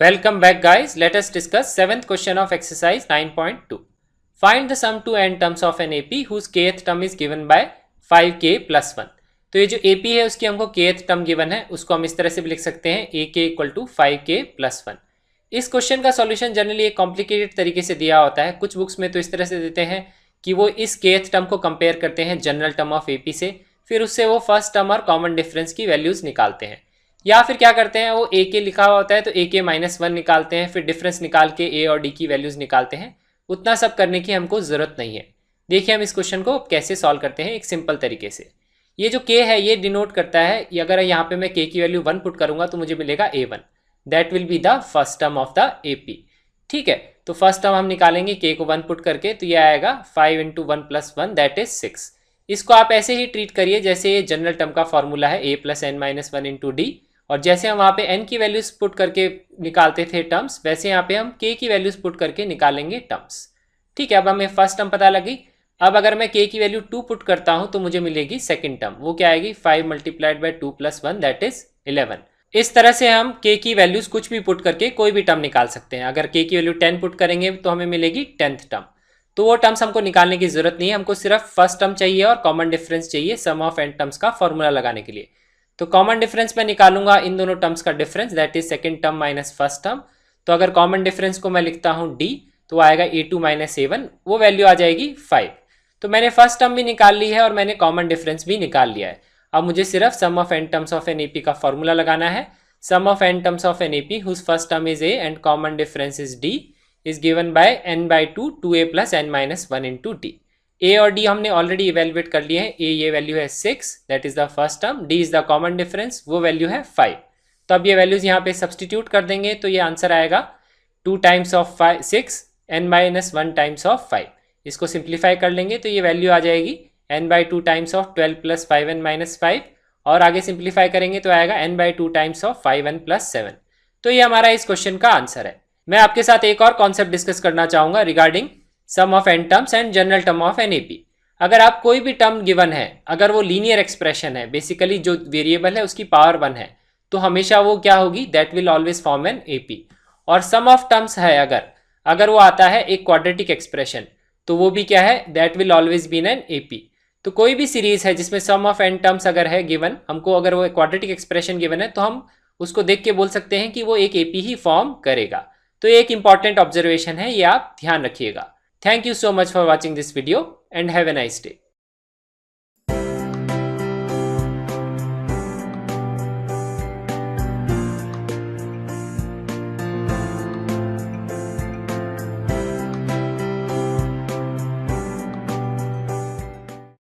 Welcome back guys. Let us discuss 7th question of exercise 9.2. Find the sum to n terms of an AP whose kth term is given by 5k plus 1. तो ये जो AP है उसकी हमको kth term given है, उसको हम इस तरह से भी लिख सकते हैं AK equal to 5k plus 1. इस क्वेश्चन का सॉल्यूशन जनरली एक कॉम्प्लिकेटेड तरीके से दिया होता है. कुछ बुक्स में तो इस तरह से देते हैं कि वो इस kth टर्म को कंपेयर करते हैं जनरल टर्म ऑफ AP से, फिर उससे वो फर्स्ट टर्म और कॉमन डिफरेंस की वैल्यूज निकालते हैं. या फिर क्या करते हैं, वो ए के लिखा हुआ होता है तो ए के -1 निकालते हैं, फिर डिफरेंस निकाल के ए और डी की वैल्यूज निकालते हैं. उतना सब करने की हमको ज़रूरत नहीं है. देखिए हम इस क्वेश्चन को कैसे सॉल्व करते हैं एक सिंपल तरीके से. ये जो k है ये डिनोट करता है, ये अगर यहाँ पे मैं k की वैल्यू 1 पुट करूंगा तो मुझे मिलेगा a1. That will be the first term of the AP. ठीक है, तो फर्स्ट टर्म हम निकालेंगे k को 1 पुट करके, तो ये आएगा 5 इंटू 1 प्लस 1 दैट इज 6. इसको आप ऐसे ही ट्रीट करिए जैसे ये जनरल टर्म का फॉर्मूला है a plus n minus 1 into D, और जैसे हम वहाँ पे n की वैल्यूज पुट करके निकालते थे टर्म्स, वैसे यहाँ पे हम k की वैल्यूज पुट करके निकालेंगे टर्म्स. ठीक है, अब हमें फर्स्ट टर्म पता लगी. अब अगर मैं k की वैल्यू 2 पुट करता हूँ तो मुझे मिलेगी सेकंड टर्म. वो क्या आएगी 5 multiplied by 2 plus 1 that is 11. इस तरह से हम k की वैल्यूज कुछ भी पुट करके कोई भी टर्म निकाल सकते हैं. अगर k की वैल्यू 10 पुट करेंगे तो हमें मिलेगी 10th टर्म. तो वो टर्म्स हमको निकालने की जरूरत नहीं है, हमको सिर्फ फर्स्ट टर्म चाहिए और कॉमन डिफरेंस चाहिए सम ऑफ n टर्म्स का फॉर्मूला लगाने के लिए. तो कॉमन डिफरेंस मैं निकालूंगा इन दोनों टर्म्स का difference that is second term minus first term. तो अगर कॉमन डिफरेंस को मैं लिखता हूँ d, तो आएगा a2 माइनस a1, वो वैल्यू आ जाएगी 5. तो मैंने फर्स्ट टर्म भी निकाल ली है और मैंने कॉमन डिफरेंस भी निकाल लिया है. अब मुझे सिर्फ sum of n terms of N AP का फॉर्मूला लगाना है. Sum of n terms of N AP whose first term is a and common difference is d is given by n by 2 2a plus n minus 1 into d. a और d हमने already evaluate कर लिए हैं. a ये value है 6 that is the first term, d is the common difference, वो value है 5. तो अब ये वैल्यूज यहाँ पे सब्सटीट्यूट कर देंगे तो ये आंसर आएगा 2 times of 6 n minus 1 times of 5. इसको सिंप्लीफाई कर लेंगे तो ये वैल्यू आ जाएगी n by 2 times of 12 plus 5n minus 5, और आगे सिंप्लीफाई करेंगे तो आएगा n by 2 times of 5n plus 7. तो ये हमारा इस क्वेश्चन का आंसर है. मैं आपके साथ एक और कॉन्सेप्ट डिस्कस करना चाहूंगा regarding sum of n terms and general term of N AP. अगर आप कोई भी टर्म गिवन है, अगर वो लीनियर एक्सप्रेशन है, बेसिकली जो वेरिएबल है उसकी पावर 1 है, तो हमेशा वो क्या होगी, that will always form an AP. और सम ऑफ टर्म्स है अगर वो आता है एक क्वाड्रेटिक एक्सप्रेशन, तो वो भी क्या है, that will always be an AP. तो कोई भी सीरीज है जिसमें सम ऑफ n टर्म्स अगर है गिवन हमको, अगर वो क्वाड्रेटिक एक्सप्रेशन गिवन है, तो हम उसको देख के बोल सकते हैं कि वो एक AP ही फॉर्म करेगा. तो ये एक इंपॉर्टेंट ऑब्जर्वेशन है, ये आप ध्यान रखिएगा. Thank you so much for watching this video and have a nice day.